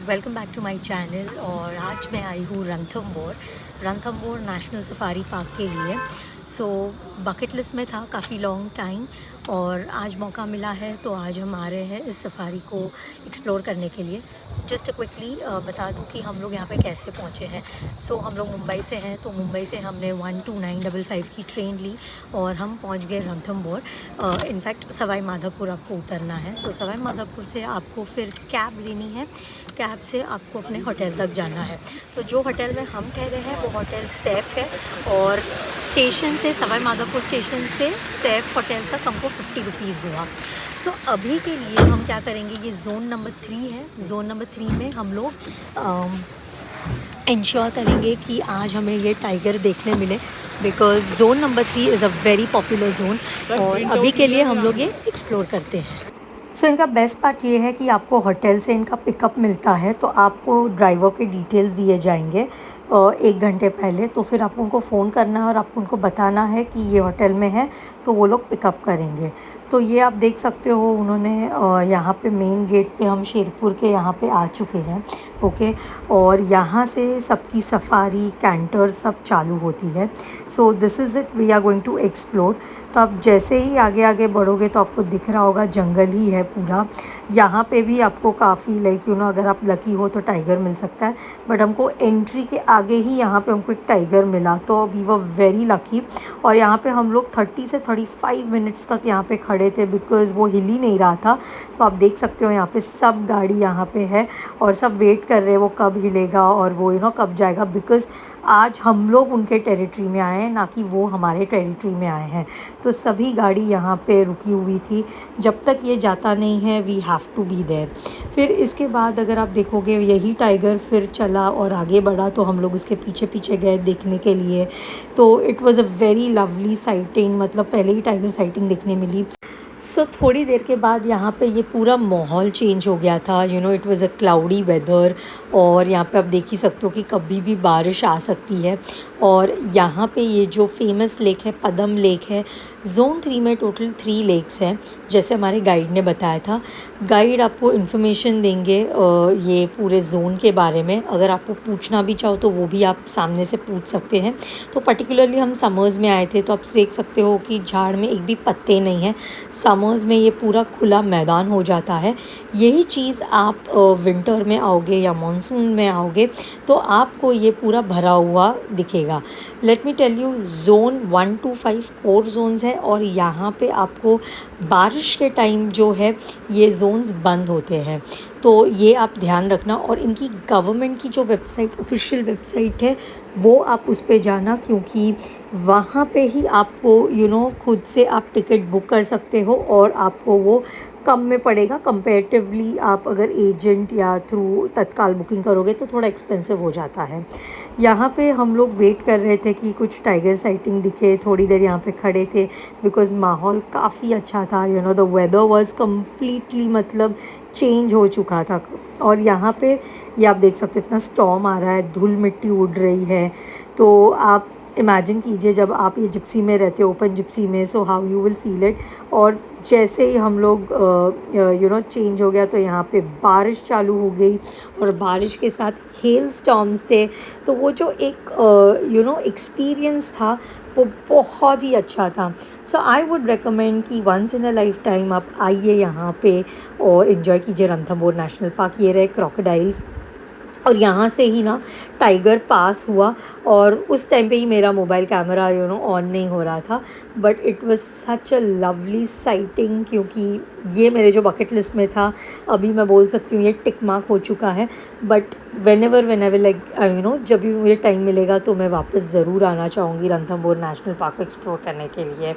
Welcome back to my channel. और आज मैं आई हूँ रणथंबोर नेशनल सफारी पार्क के लिए। बकेट लिस्ट में था काफ़ी लॉन्ग टाइम और आज मौका मिला है, तो आज हम आ रहे हैं इस सफारी को एक्सप्लोर करने के लिए। जस्ट क्विकली बता दूं कि हम लोग यहाँ पे कैसे पहुँचे हैं। हम लोग मुंबई से हैं, तो मुंबई से हमने 12955 की ट्रेन ली और हम पहुँच गए रणथंबोर। इनफैक्ट सवाई माधोपुर आपको उतरना है। सवाई माधोपुर से आपको फिर कैब लेनी है, कैब से आपको अपने होटल तक जाना है। तो जो होटल में हम ठहरे हैं वो होटल सैफ है और स्टेशन से सवाई माधोपुर स्टेशन से सैफ होटल तक हमको 50 रुपीज़ हुआ। अभी के लिए हम क्या करेंगे, ये ज़ोन नंबर 3 है। ज़ोन नंबर 3 में हम लोग इंश्योर करेंगे कि आज हमें ये टाइगर देखने मिले, because zone number 3 is a very popular zone और अभी के लिए हम लोग ये एक्सप्लोर करते हैं। इनका बेस्ट पार्ट ये है कि आपको होटल से इनका पिकअप मिलता है, तो आपको ड्राइवर के डिटेल्स दिए जाएंगे 1 घंटे पहले। तो फिर आप उनको फ़ोन करना है और आपको उनको बताना है कि ये होटल में है, तो वो लोग पिकअप करेंगे। तो ये आप देख सकते हो, उन्होंने यहाँ पे मेन गेट पे हम शेरपुर के यहाँ पे आ चुके हैं। ओके, और यहाँ से सबकी सफारी कैंटर सब चालू होती है। This is it, we are going to explore. तो आप जैसे ही आगे आगे बढ़ोगे तो आपको दिख रहा होगा जंगल ही है पूरा। यहाँ पे भी आपको काफ़ी अगर आप लकी हो तो टाइगर मिल सकता है, बट हमको एंट्री के आगे ही यहाँ पे हमको एक टाइगर मिला, तो वी वर वेरी लकी। और यहाँ पे हम लोग 30 से 35 मिनट्स तक यहाँ पे खड़े थे, बिकॉज़ वो हिल ही नहीं रहा था। तो आप देख सकते हो यहाँ पे सब गाड़ी यहाँ पे है और सब वेट कर रहे हैं वो कब हिलेगा और वो कब जाएगा, बिकॉज़ आज हम लोग उनके टेरिटरी में आए हैं, ना कि वो हमारे टेरिटरी में आए हैं। तो सभी गाड़ी यहाँ पे रुकी हुई थी। जब तक ये जाता नहीं है, we have to be there. फिर इसके बाद अगर आप देखोगे, यही टाइगर फिर चला और आगे बढ़ा, तो हम लोग उसके पीछे पीछे गए देखने के लिए। तो it was a very lovely sighting, मतलब पहले ही टाइगर साइटिंग देखने मिली। थोड़ी देर के बाद यहाँ पे ये पूरा माहौल चेंज हो गया था। It was a cloudy weather और यहाँ पे आप देख ही सकते हो कि कभी भी बारिश आ सकती है। और यहाँ पे ये जो फेमस लेक है, पदम लेक है। ज़ोन 3 में टोटल 3 लेक्स हैं, जैसे हमारे गाइड ने बताया था। गाइड आपको इन्फॉर्मेशन देंगे ये पूरे ज़ोन के बारे में। अगर आपको पूछना भी चाहो तो वो भी आप सामने से पूछ सकते हैं। तो पर्टिकुलरली हम समर्स में आए थे, तो आप देख सकते हो कि झाड़ में एक भी पत्ते नहीं हैं। समर्स में ये पूरा खुला मैदान हो जाता है। यही चीज़ आप विंटर में आओगे या मानसून में आओगे तो आपको ये पूरा भरा हुआ दिखेगा। Let me tell you, zone 1 to 5 4 zones है और यहाँ पे आपको बारिश के टाइम जो है ये जोन्स बंद होते हैं, तो ये आप ध्यान रखना। और इनकी गवर्नमेंट की जो वेबसाइट, ऑफिशियल वेबसाइट है, वो आप उस पे जाना, क्योंकि वहाँ पे ही आपको खुद से आप टिकट बुक कर सकते हो और आपको वो कम में पड़ेगा कंपैरेटिवली। आप अगर एजेंट या थ्रू तत्काल बुकिंग करोगे तो थोड़ा एक्सपेंसिव हो जाता है। यहाँ पे हम लोग वेट कर रहे थे कि कुछ टाइगर साइटिंग दिखे, थोड़ी देर यहाँ पे खड़े थे, बिकॉज़ माहौल काफ़ी अच्छा था। द वेदर वाज कम्प्लीटली मतलब चेंज हो चुका था। और यहाँ पे ये आप देख सकते हो, इतना स्टॉर्म आ रहा है, धूल मिट्टी उड़ रही है। तो आप इमेजिन कीजिए, जब आप ये जिप्सी में रहते हो, ओपन जिप्सी में, so how you will feel it. और जैसे ही हम लोग चेंज हो गया, तो यहाँ पे बारिश चालू हो गई और बारिश के साथ हेल स्टॉर्म्स थे। तो वो जो एक एक्सपीरियंस था वो बहुत ही अच्छा था। आई वुड रिकमेंड कि once in a lifetime आप आइए यहाँ पे और इन्जॉय कीजिए रणथंबोर नेशनल पार्क। ये रहे क्रोकोडाइल्स, और यहाँ से ही ना टाइगर पास हुआ और उस टाइम पे ही मेरा मोबाइल कैमरा ऑन नहीं हो रहा था, but it was such a lovely sighting, क्योंकि ये मेरे जो बकेट लिस्ट में था, अभी मैं बोल सकती हूँ ये टिक मार्क हो चुका है। बट वेन एवर लाइक जब भी मुझे टाइम मिलेगा तो मैं वापस ज़रूर आना चाहूँगी रणथंबोर नेशनल पार्क को एक्सप्लोर करने के लिए।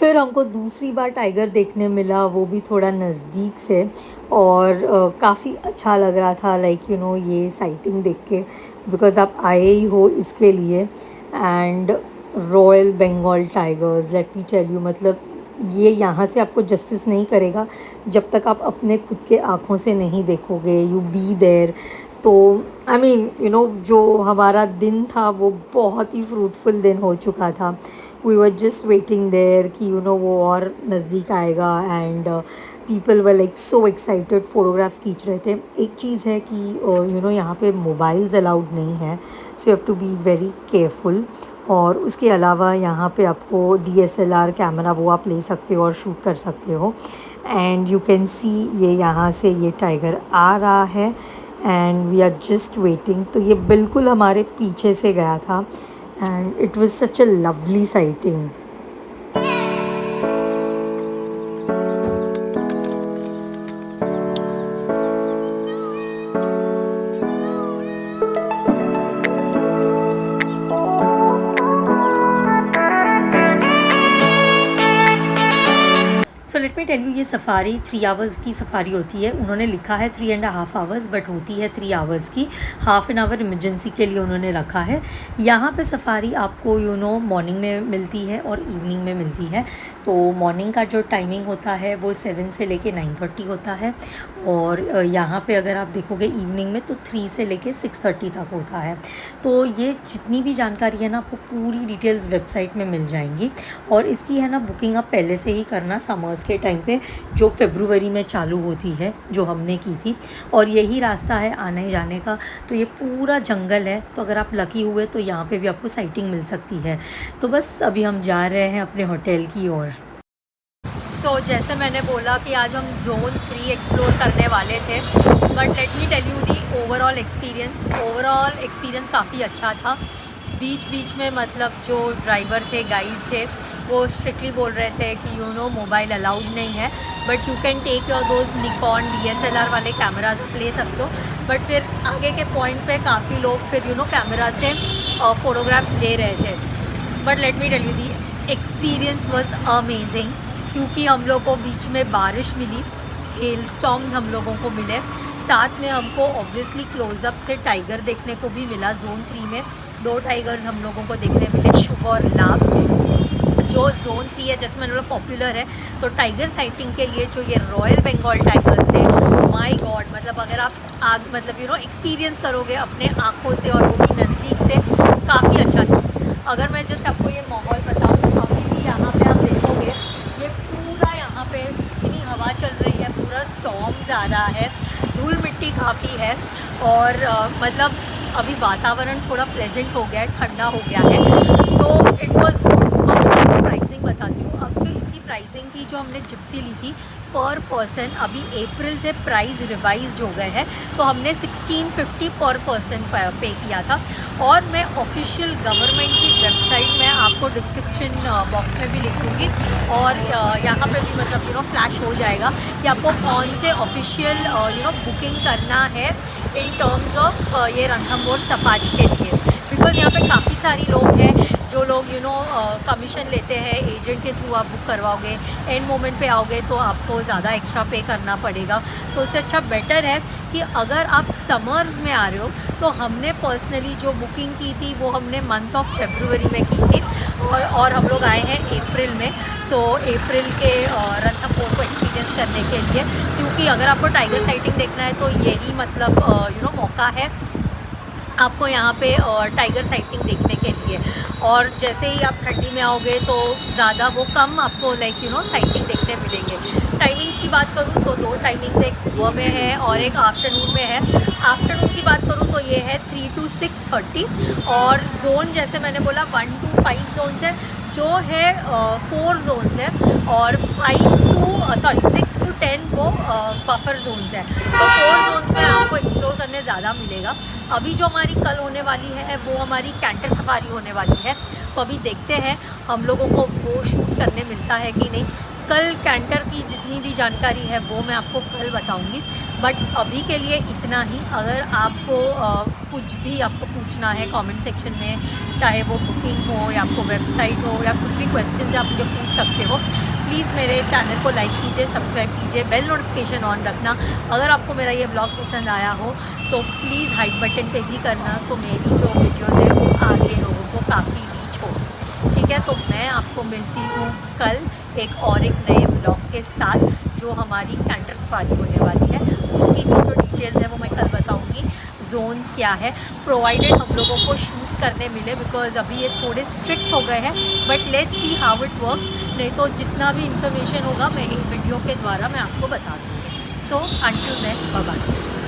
फिर हमको दूसरी बार टाइगर देखने मिला, वो भी थोड़ा नज़दीक से, और काफ़ी अच्छा लग रहा था, ये साइटिंग देख के, बिकॉज़ आप आए ही हो इसके लिए। And royal Bengal tigers, let me tell you, मतलब ये यहाँ से आपको जस्टिस नहीं करेगा जब तक आप अपने खुद के आँखों से नहीं देखोगे। You be there. तो आई मीन यू नो जो हमारा दिन था वो बहुत ही फ्रूटफुल दिन हो चुका था. We were just waiting there कि यू नो वो और नज़दीक आएगा. And people were like so excited, photographs खींच रहे थे. एक चीज़ है कि यू नो यहाँ पे मोबाइल्स अलाउड नहीं है, so you have to be very careful. और उसके अलावा यहाँ पे आपको DSLR कैमरा वो आप ले सकते हो और शूट कर सकते हो. एंड यू कैन सी ये यहाँ से ये टाइगर आ रहा है and we are just waiting. तो ये बिल्कुल हमारे पीछे से गया था and it was such a lovely sighting. So let me tell you, ये सफ़ारी 3 आवर्स की सफ़ारी होती है. उन्होंने लिखा है 3.5 आवर्स बट होती है 3 आवर्स की. हाफ एन आवर इमरजेंसी के लिए उन्होंने रखा है. यहाँ पे सफ़ारी आपको यू नो मॉर्निंग में मिलती है और इवनिंग में मिलती है. तो मॉर्निंग का जो टाइमिंग होता है वो 7 से लेके 9:30 होता है. और यहाँ पे अगर आप देखोगे इवनिंग में तो 3 से लेके 6:30 तक होता है. तो ये जितनी भी जानकारी है ना आपको पूरी डिटेल्स वेबसाइट में मिल जाएंगी. और इसकी है ना बुकिंग आप पहले से ही करना समर्स के टाइम पे, जो फरवरी में चालू होती है, जो हमने की थी. और यही रास्ता है आने जाने का. तो ये पूरा जंगल है, तो अगर आप लकी हुए तो यहाँ पे भी आपको साइटिंग मिल सकती है. तो बस अभी हम जा रहे हैं अपने होटल की ओर. सो जैसे मैंने बोला कि आज हम ज़ोन 3 एक्सप्लोर करने वाले थे, but let me tell you the overall experience काफ़ी अच्छा था. बीच में मतलब जो ड्राइवर थे, गाइड थे, वो स्ट्रिक्टली बोल रहे थे कि यू नो मोबाइल अलाउड नहीं है, but you can take your those Nikon DSLR वाले कैमराज ले सकते हो. बट फिर आगे के पॉइंट पे काफ़ी लोग फिर यू नो कैमरा से फ़ोटोग्राफ्स ले रहे थे. But let me tell you the experience was amazing, क्योंकि हम लोग को बीच में बारिश मिली, हेल स्टॉर्म्स हम लोगों को मिले, साथ में हमको ऑब्वियसली क्लोज़अप से टाइगर देखने को भी मिला. ज़ोन 3 में 2 टाइगर्स हम लोगों को देखने मिले, शुभ और लाभ. जो ज़ोन 3 है जैसे मैंने बोला पॉपुलर है, तो टाइगर साइटिंग के लिए जो ये रॉयल बंगाल टाइगर्स थे, माय गॉड, मतलब अगर आप मतलब यू नो एक्सपीरियंस करोगे अपने आँखों से और वो भी नज़दीक से, काफ़ी अच्छा था. अगर मैं जस्ट आपको ये माहौल बताऊँ, अभी भी यहाँ पे आप देखोगे ये पूरा यहाँ पे इतनी हवा चल रही है, पूरा स्टॉर्म्स आ रहा है, धूल मिट्टी काफ़ी है. और मतलब अभी वातावरण थोड़ा प्लेजेंट हो गया है, ठंडा हो गया है, तो इट वॉज गुड. प्राइसिंग बताती हूँ. अब जो इसकी प्राइसिंग थी, जो हमने जिप्सी ली थी पर पर्सन, अभी अप्रैल से प्राइस रिवाइज्ड हो गए हैं, तो हमने 1650 पर पर्सन पे किया था. और मैं ऑफिशियल गवर्नमेंट की वेबसाइट में आपको डिस्क्रिप्शन बॉक्स में भी लिख दूँगी, और यहाँ पे भी मतलब यू नो फ्लैश हो जाएगा कि आपको कौन से ऑफिशियल यू नो बुकिंग करना है इन टर्म्स ऑफ ये रणथंभौर सफारी के लिए. बिकॉज़ यहाँ पे काफ़ी सारी लोग हैं जो लोग यू नो कमीशन लेते हैं, एजेंट के थ्रू आप बुक करवाओगे, एंड मोमेंट पे आओगे तो आपको ज़्यादा एक्स्ट्रा पे करना पड़ेगा. तो उससे अच्छा बेटर है कि अगर आप समर्स में आ रहे हो, तो हमने पर्सनली जो बुकिंग की थी वो हमने मंथ ऑफ फरवरी में की थी, और हम लोग आए हैं अप्रैल में. सो अप्रैल के रणथंभौर को एक्सपीरियंस करने के लिए, क्योंकि अगर आपको टाइगर साइटिंग देखना है तो यही मतलब यू नो मौका है आपको यहाँ पे टाइगर साइटिंग देखने के लिए. और जैसे ही आप ठंडी में आओगे तो ज़्यादा वो कम आपको लाइक यू नो साइटिंग देखने मिलेंगे. टाइमिंग्स की बात करूँ तो 2 टाइमिंग्स, एक सुबह में है और एक आफ्टरनून में है. आफ्टरनून की बात करूँ तो ये है 3 to 6:30. और जोन जैसे मैंने बोला 1 to 5 जोन्स है, जो है 4 जोन्स है, और 6 to 10 वो बफर जोन्स है. तो 4 जोन्स में आपको एक्सप्लोर करने ज़्यादा मिलेगा. अभी जो हमारी कल होने वाली है वो हमारी कैंटर सफारी होने वाली है, तो अभी देखते हैं हम लोगों को वो शूट करने मिलता है कि नहीं. कल कैंटर की जितनी भी जानकारी है वो मैं आपको कल बताऊंगी. बट अभी के लिए इतना ही. अगर आपको कुछ भी आपको पूछना है कमेंट सेक्शन में, चाहे वो बुकिंग हो या आपको वेबसाइट हो या कुछ भी क्वेश्चन आप मुझे पूछ सकते हो. प्लीज़ मेरे चैनल को लाइक कीजिए, सब्सक्राइब कीजिए, बेल नोटिफिकेशन ऑन रखना. अगर आपको मेरा ये ब्लॉग पसंद आया हो तो प्लीज़ हाइप बटन पे भी करना, तो मेरी जो वीडियोज़ है वो आगे लोगों को काफ़ी रीच हो. ठीक है, तो मैं आपको मिलती हूँ कल एक नए ब्लॉग के साथ, जो हमारी कैंटर सफारी होने वाली है. उसकी भी जो डिटेल्स है वो मैं कल बताऊँगी. जोन्स क्या है, प्रोवाइडेड हम लोगों को शूट करने मिले, बिकॉज अभी ये थोड़े स्ट्रिक्ट हो गए हैं, but let's see how it works. नहीं तो जितना भी इंफॉर्मेशन होगा मैं एक वीडियो के द्वारा मैं आपको बता दूँगी। So until then bye bye.